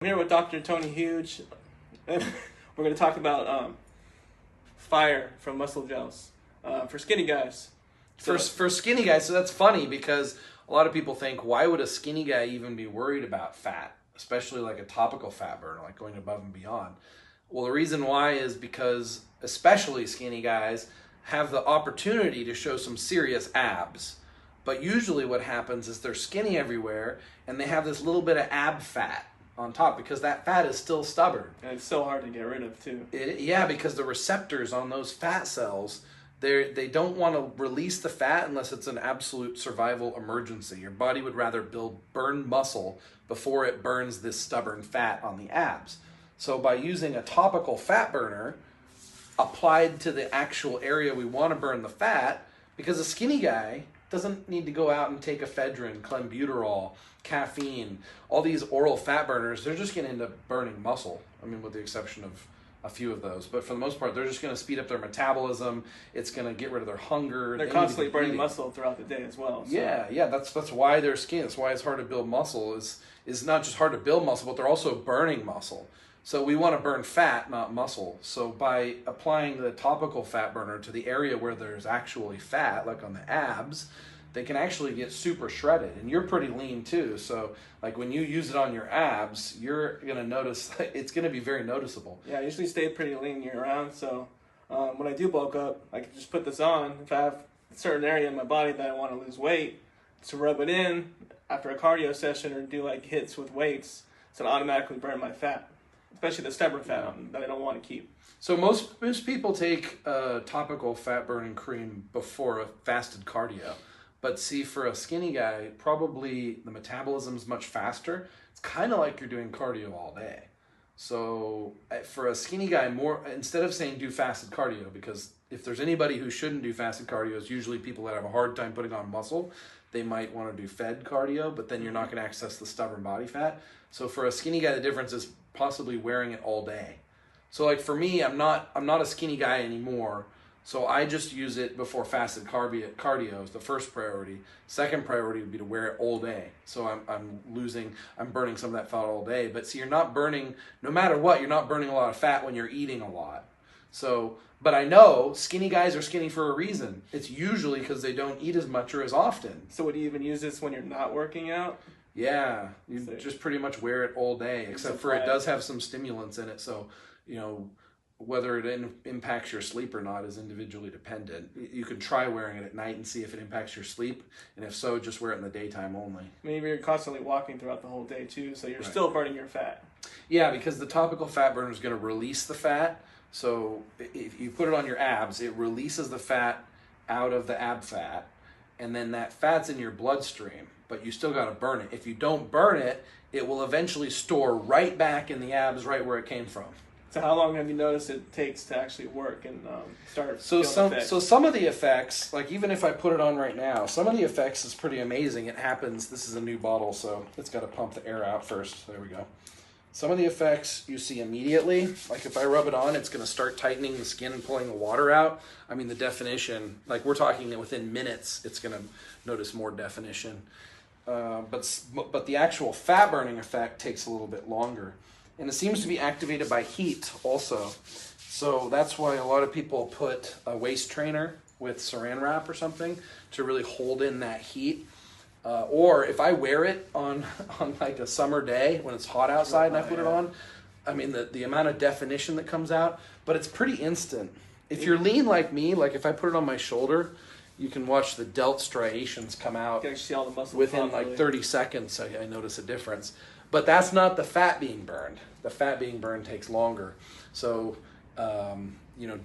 I'm here with Dr. Tony Hughes, and we're going to talk about fire from muscle gels for skinny guys. For skinny guys, so that's funny because a lot of people think, why would a skinny guy even be worried about fat, especially like a topical fat burner, like going above and beyond? Well, the reason why is because especially skinny guys have the opportunity to show some serious abs. But usually what happens is they're skinny everywhere and they have this little bit of ab fat on top because that fat is still stubborn. And it's so hard to get rid of too. Yeah, because the receptors on those fat cells, they don't want to release the fat unless it's an absolute survival emergency. Your body would rather burn muscle before it burns this stubborn fat on the abs. So by using a topical fat burner applied to the actual area we want to burn the fat, because a skinny guy doesn't need to go out and take ephedrine, clenbuterol, caffeine, all these oral fat burners. They're just going to end up burning muscle. I mean, with the exception of a few of those. But for the most part, they're just going to speed up their metabolism. It's going to get rid of their hunger. They're constantly burning muscle throughout the day as well. So. Yeah, that's why they're skinny. That's why it's hard to build muscle. Is not just hard to build muscle, but they're also burning muscle. So we want to burn fat, not muscle. So by applying the topical fat burner to the area where there's actually fat, like on the abs, they can actually get super shredded. And you're pretty lean too. So like when you use it on your abs, you're going to notice, it's going to be very noticeable. Yeah, I usually stay pretty lean year round. So when I do bulk up, I can just put this on. If I have a certain area in my body that I want to lose weight, to rub it in after a cardio session or do like hits with weights, it's going to automatically burn my fat. Especially the stubborn fat that I don't want to keep. So most people take a topical fat burning cream before a fasted cardio. But see, for a skinny guy, probably the metabolism's much faster. It's kind of like you're doing cardio all day. So for a skinny guy, instead of saying do fasted cardio, because if there's anybody who shouldn't do fasted cardio, it's usually people that have a hard time putting on muscle. They might want to do fed cardio, but then you're not going to access the stubborn body fat. So for a skinny guy, the difference is possibly wearing it all day. So like for me, I'm not a skinny guy anymore. So I just use it before fasted cardio is the first priority. Second priority would be to wear it all day. So I'm burning some of that fat all day. But see, you're not burning, no matter what, you're not burning a lot of fat when you're eating a lot. So, but I know skinny guys are skinny for a reason. It's usually because they don't eat as much or as often. So would you even use this when you're not working out? Yeah, you just pretty much wear it all day, except for it does have some stimulants in it. So, whether it impacts your sleep or not is individually dependent. You can try wearing it at night and see if it impacts your sleep. And if so, just wear it in the daytime only. Maybe you're constantly walking throughout the whole day too, so you're still burning your fat. Yeah, because the topical fat burner is going to release the fat. So if you put it on your abs, it releases the fat out of the ab fat. And then that fat's in your bloodstream. But you still got to burn it. If you don't burn it, it will eventually store right back in the abs right where it came from. So how long have you noticed it takes to actually work and start feeling effects? So some of the effects, like even if I put it on right now, some of the effects is pretty amazing. It happens, this is a new bottle, so it's got to pump the air out first. There we go. Some of the effects you see immediately, like if I rub it on, it's going to start tightening the skin and pulling the water out. I mean, the definition, like we're talking that within minutes, it's going to notice more definition. But the actual fat burning effect takes a little bit longer. And it seems to be activated by heat also. So that's why a lot of people put a waist trainer with saran wrap or something to really hold in that heat. Or if I wear it on like a summer day when it's hot outside and I put it on, I mean the amount of definition that comes out, but it's pretty instant. If you're lean like me, like if I put it on my shoulder, you can watch the delt striations come out you can see all the muscle within like 30 seconds. I notice a difference. But that's not the fat being burned. The fat being burned takes longer. So,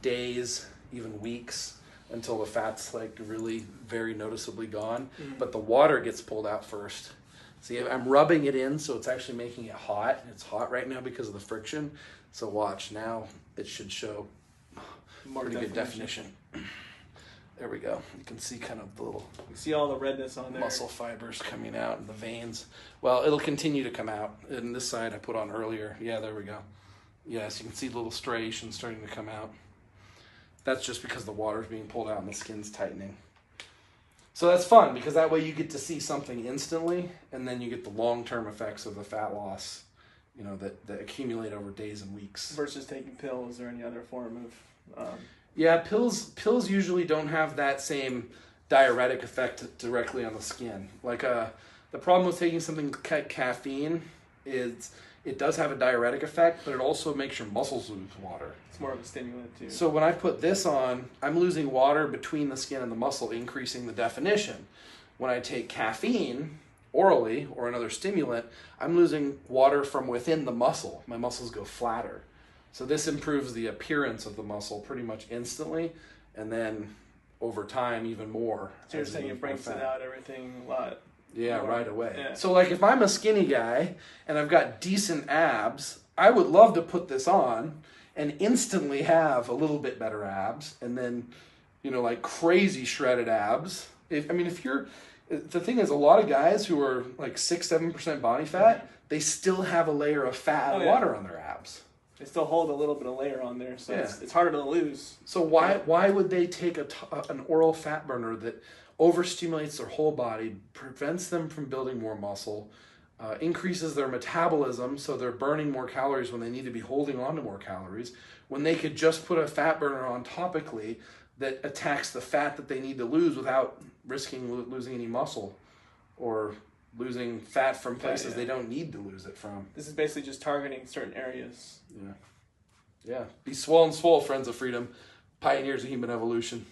days, even weeks, until the fat's like really very noticeably gone. Mm-hmm. But the water gets pulled out first. See, I'm rubbing it in, so it's actually making it hot. It's hot right now because of the friction. So watch, now it should show more pretty good definition. There we go. You can see kind of the little... You see all the redness on there. Muscle fibers coming out in the veins. Well, it'll continue to come out. And this side I put on earlier. Yeah, there we go. Yes, you can see little striations starting to come out. That's just because the water's being pulled out and the skin's tightening. So that's fun because that way you get to see something instantly and then you get the long-term effects of the fat loss that accumulate over days and weeks. Versus taking pills or any other form of... Yeah, pills usually don't have that same diuretic effect directly on the skin. Like the problem with taking something like caffeine is it does have a diuretic effect, but it also makes your muscles lose water. It's more of a stimulant too. So when I put this on, I'm losing water between the skin and the muscle, increasing the definition. When I take caffeine orally or another stimulant, I'm losing water from within the muscle. My muscles go flatter. So this improves the appearance of the muscle pretty much instantly, and then over time even more. So you're saying it brings it out everything a lot. Yeah, more. right away. Yeah. So like if I'm a skinny guy and I've got decent abs, I would love to put this on and instantly have a little bit better abs, and then, like crazy shredded abs. If you're, the thing is, a lot of guys who are like 6-7% body fat, they still have a layer of fat and water on their abs. They still hold a little bit of layer on there, so it's harder to lose. So why would they take an oral fat burner that overstimulates their whole body, prevents them from building more muscle, increases their metabolism, so they're burning more calories when they need to be holding on to more calories, when they could just put a fat burner on topically that attacks the fat that they need to lose without risking losing any muscle or losing fat from places they don't need to lose it from. This is basically just targeting certain areas. Yeah. Be swole and swole, friends of freedom, pioneers of human evolution.